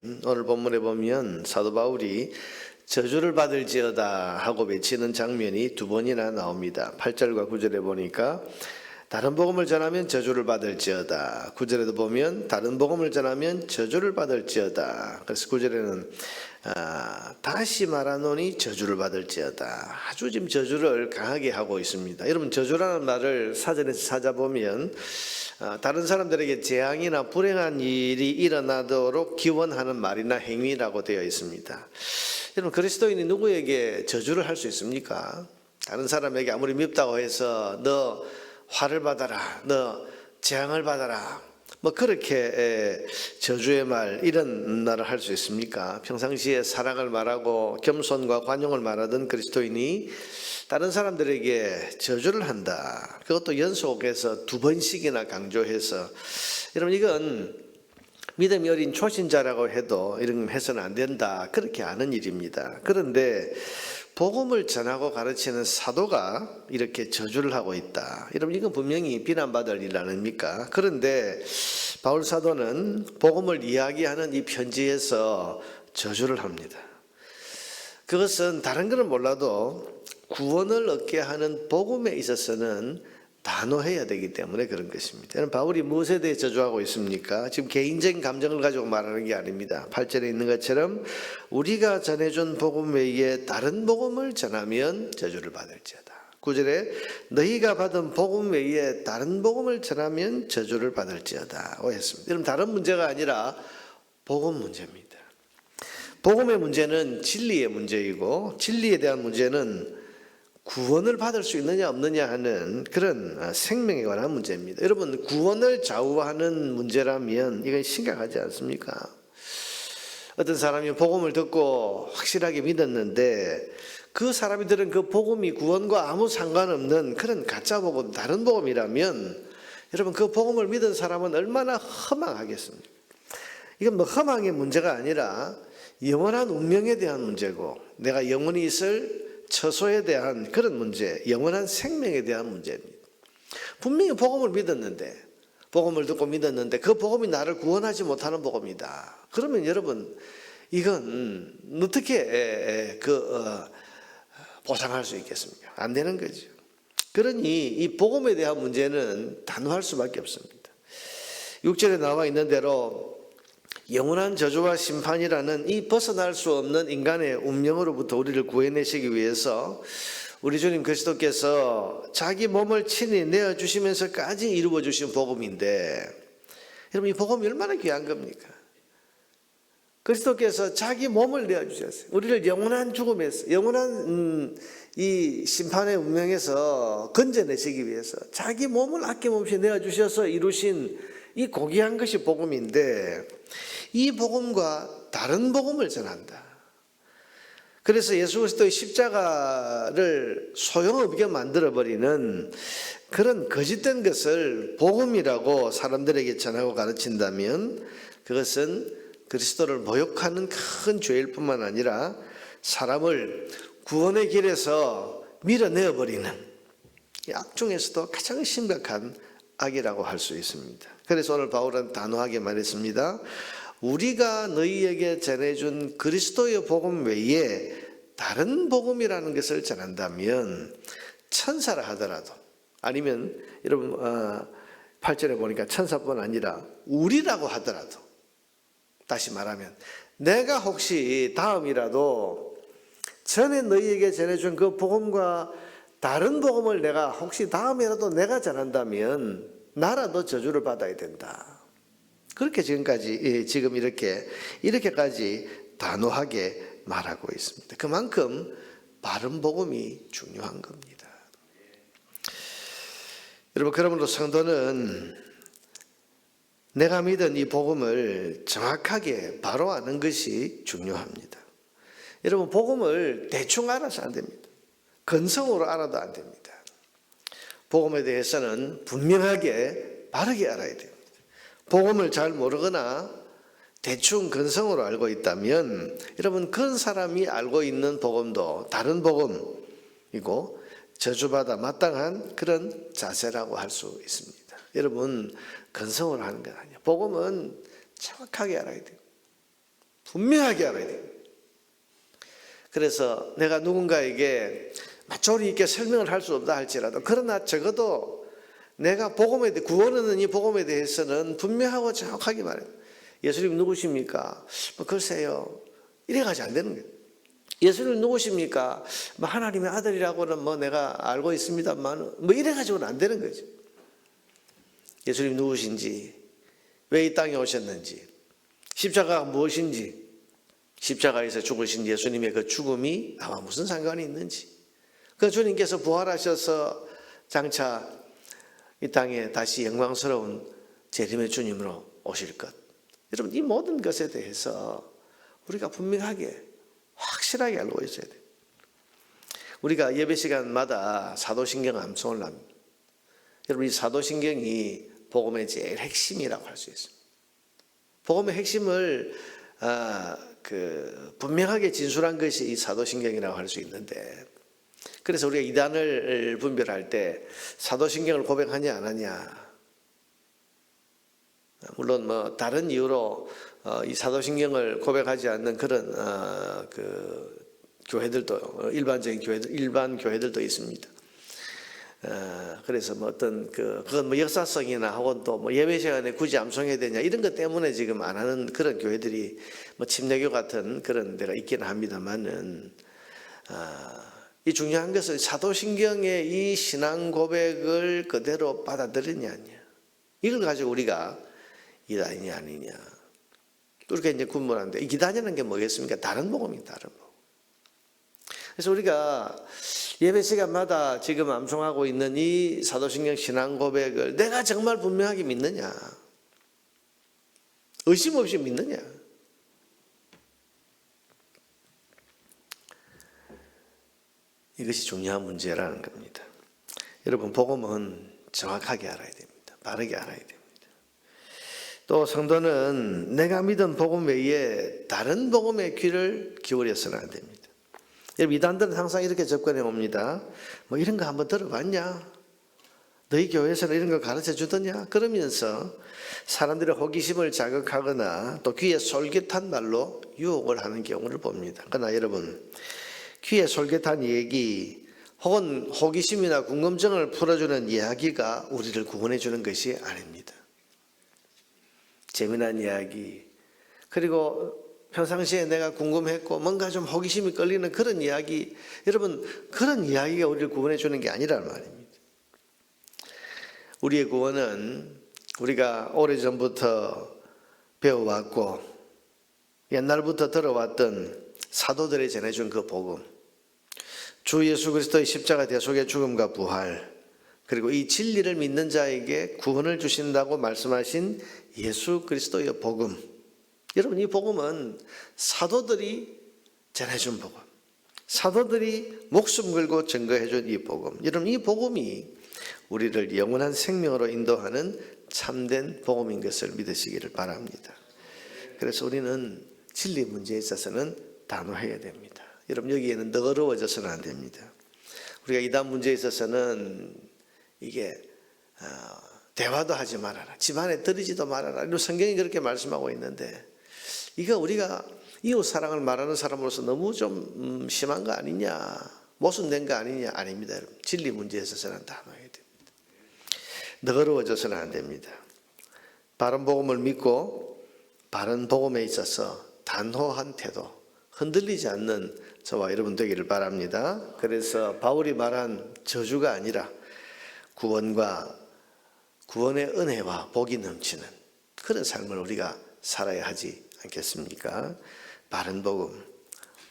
오늘 본문에 보면 사도 바울이 저주를 받을지어다 하고 외치는 장면이 두 번이나 나옵니다. 8절과 9절에 보니까 다른 복음을 전하면 저주를 받을지어다. 9절에도 보면 다른 복음을 전하면 저주를 받을지어다. 그래서 9절에는 다시 말하노니 저주를 받을지어다. 아주 지금 저주를 강하게 하고 있습니다. 여러분, 저주라는 말을 사전에서 찾아보면 다른 사람들에게 재앙이나 불행한 일이 일어나도록 기원하는 말이나 행위라고 되어 있습니다. 여러분, 그리스도인이 누구에게 저주를 할 수 있습니까? 다른 사람에게 아무리 밉다고 해서 너 화를 받아라, 너 재앙을 받아라, 뭐 그렇게 저주의 말 이런 말을 할 수 있습니까? 평상시에 사랑을 말하고 겸손과 관용을 말하던 그리스도인이 다른 사람들에게 저주를 한다. 그것도 연속해서 두 번씩이나 강조해서, 여러분, 이건 믿음이 어린 초신자라고 해도 이런 해서는 안 된다, 그렇게 아는 일입니다. 그런데 복음을 전하고 가르치는 사도가 이렇게 저주를 하고 있다. 여러분, 이건 분명히 비난받을 일 아닙니까? 그런데 바울 사도는 복음을 이야기하는 이 편지에서 저주를 합니다. 그것은 다른 것은 몰라도 구원을 얻게 하는 복음에 있어서는 단호해야 되기 때문에 그런 것입니다. 여러분, 바울이 무엇에 대해 저주하고 있습니까? 지금 개인적인 감정을 가지고 말하는 게 아닙니다. 8절에 있는 것처럼 우리가 전해준 복음 외에 다른 복음을 전하면 저주를 받을지어다. 9절에 너희가 받은 복음 외에 다른 복음을 전하면 저주를 받을지어다 했습니다. 여러분, 다른 문제가 아니라 복음 문제입니다. 복음의 문제는 진리의 문제이고, 진리에 대한 문제는 구원을 받을 수 있느냐 없느냐 하는 그런 생명에 관한 문제입니다. 여러분, 구원을 좌우하는 문제라면 이건 심각하지 않습니까? 어떤 사람이 복음을 듣고 확실하게 믿었는데 그 사람이 들은 그 복음이 구원과 아무 상관없는 그런 가짜 복음, 다른 복음이라면 여러분, 그 복음을 믿은 사람은 얼마나 허망하겠습니까? 이건 뭐 허망의 문제가 아니라 영원한 운명에 대한 문제고, 내가 영원히 있을 처소에 대한 그런 문제, 영원한 생명에 대한 문제입니다. 분명히 복음을 믿었는데, 복음을 듣고 믿었는데 그 복음이 나를 구원하지 못하는 복음이다. 그러면 여러분, 이건 어떻게 보상할 수 있겠습니까? 안 되는 거죠. 그러니 이 복음에 대한 문제는 단호할 수밖에 없습니다. 6절에 나와 있는 대로 영원한 저주와 심판이라는 이 벗어날 수 없는 인간의 운명으로부터 우리를 구해내시기 위해서 우리 주님 그리스도께서 자기 몸을 친히 내어주시면서까지 이루어주신 복음인데, 여러분, 이 복음이 얼마나 귀한 겁니까? 그리스도께서 자기 몸을 내어주셨어요. 우리를 영원한 죽음에서, 영원한 이 심판의 운명에서 건져내시기 위해서 자기 몸을 아낌없이 내어주셔서 이루신 이 고귀한 것이 복음인데, 이 복음과 다른 복음을 전한다. 그래서 예수 그리스도의 십자가를 소용없게 만들어버리는 그런 거짓된 것을 복음이라고 사람들에게 전하고 가르친다면 그것은 그리스도를 모욕하는 큰 죄일 뿐만 아니라 사람을 구원의 길에서 밀어내어버리는 이 악 중에서도 가장 심각한 악이라고 할 수 있습니다. 그래서 오늘 바울은 단호하게 말했습니다. 우리가 너희에게 전해준 그리스도의 복음 외에 다른 복음이라는 것을 전한다면 천사라 하더라도, 아니면 여러분 8절에 보니까 천사뿐 아니라 우리라고 하더라도, 다시 말하면 내가 혹시 다음이라도 전에 너희에게 전해준 그 복음과 다른 복음을 내가 혹시 다음이라도 내가 전한다면 나라도 저주를 받아야 된다. 그렇게 지금 이렇게까지 단호하게 말하고 있습니다. 그만큼 바른 복음이 중요한 겁니다. 여러분, 그러므로 성도는 내가 믿은 이 복음을 정확하게 바로 아는 것이 중요합니다. 여러분, 복음을 대충 알아서 안 됩니다. 건성으로 알아도 안 됩니다. 복음에 대해서는 분명하게 바르게 알아야 됩니다. 복음을 잘 모르거나 대충 근성으로 알고 있다면 여러분, 그런 사람이 알고 있는 복음도 다른 복음이고 저주받아 마땅한 그런 자세라고 할 수 있습니다. 여러분, 근성으로 하는 건 아니에요. 복음은 정확하게 알아야 돼요. 분명하게 알아야 돼요. 그래서 내가 누군가에게 조리 있게 설명을 할 수 없다 할지라도, 그러나 적어도 내가 복음에 대해, 구원하는 이 복음에 대해서는 분명하고 정확하게 말해요. 예수님 누구십니까? 글쎄요, 이래가지고 안 되는 거예요. 예수님 누구십니까? 하나님의 아들이라고는 내가 알고 있습니다만 이래가지고는 안 되는 거죠. 예수님 누구신지, 왜 이 땅에 오셨는지, 십자가가 무엇인지, 십자가에서 죽으신 예수님의 그 죽음이 나와 무슨 상관이 있는지, 그 주님께서 부활하셔서 장차 이 땅에 다시 영광스러운 재림의 주님으로 오실 것, 여러분 이 모든 것에 대해서 우리가 분명하게 확실하게 알고 있어야 돼요. 우리가 예배 시간마다 사도신경 암송을 합니다. 여러분 이 사도신경이 복음의 제일 핵심이라고 할 수 있습니다. 복음의 핵심을 분명하게 진술한 것이 이 사도신경이라고 할 수 있는데, 그래서 우리가 이단을 분별할 때 사도신경을 고백하냐 안 하냐, 물론 다른 이유로 이 사도신경을 고백하지 않는 그런 교회들도, 일반 교회들도 있습니다. 그래서 그건 역사성이나 혹은 또 예배 시간에 굳이 암송해야 되냐 이런 것 때문에 지금 안 하는 그런 교회들이 침례교 같은 그런 데가 있기는 합니다만은, 이 중요한 것은 사도신경의 이 신앙 고백을 그대로 받아들이냐 아니냐, 이걸 가지고 우리가 이단이냐 아니냐 그렇게 이제 구분하는데, 이 이단이라는 게 뭐겠습니까? 다른 복음입니다. 다른 복음. 그래서 우리가 예배 시간마다 지금 암송하고 있는 이 사도신경 신앙 고백을 내가 정말 분명하게 믿느냐, 의심 없이 믿느냐, 이것이 중요한 문제라는 겁니다. 여러분 복음은 정확하게 알아야 됩니다. 바르게 알아야 됩니다. 또 성도는 내가 믿은 복음 외에 다른 복음의 귀를 기울여서는 안 됩니다. 여러분 이단들은 항상 이렇게 접근해 옵니다. 이런 거 한번 들어봤냐? 너희 교회에서는 이런 거 가르쳐 주더냐? 그러면서 사람들의 호기심을 자극하거나 또 귀에 솔깃한 말로 유혹을 하는 경우를 봅니다. 그러나 여러분, 귀에 솔깃한 얘기 혹은 호기심이나 궁금증을 풀어주는 이야기가 우리를 구원해 주는 것이 아닙니다. 재미난 이야기, 그리고 평상시에 내가 궁금했고 뭔가 좀 호기심이 끌리는 그런 이야기, 여러분 그런 이야기가 우리를 구원해 주는 게 아니란 말입니다. 우리의 구원은 우리가 오래전부터 배워왔고 옛날부터 들어왔던 사도들이 전해준 그 복음, 주 예수 그리스도의 십자가 대속의 죽음과 부활, 그리고 이 진리를 믿는 자에게 구원을 주신다고 말씀하신 예수 그리스도의 복음, 여러분 이 복음은 사도들이 전해준 복음, 사도들이 목숨 걸고 증거해준 이 복음, 여러분 이 복음이 우리를 영원한 생명으로 인도하는 참된 복음인 것을 믿으시기를 바랍니다. 그래서 우리는 진리 문제에 있어서는 단호해야 됩니다. 여러분 여기에는 너그러워져서는 안 됩니다. 우리가 이단 문제에 있어서는 이게 대화도 하지 말아라, 집안에 들이지도 말아라, 이런 성경이 그렇게 말씀하고 있는데, 이거 우리가 이웃 사랑을 말하는 사람으로서 너무 좀 심한 거 아니냐, 모순된 거 아니냐? 아닙니다. 여러분 진리 문제에 있어서는 단호해야 됩니다. 너그러워져서는 안 됩니다. 바른 복음을 믿고 바른 복음에 있어서 단호한 태도, 흔들리지 않는 저와 여러분 되기를 바랍니다. 그래서 바울이 말한 저주가 아니라 구원과 구원의 은혜와 복이 넘치는 그런 삶을 우리가 살아야 하지 않겠습니까? 바른 복음,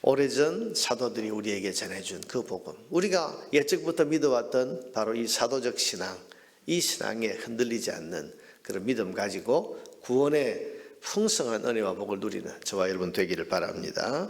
오래전 사도들이 우리에게 전해준 그 복음, 우리가 예적부터 믿어왔던 바로 이 사도적 신앙, 이 신앙에 흔들리지 않는 그런 믿음 가지고 구원의 풍성한 은혜와 복을 누리는 저와 여러분 되기를 바랍니다.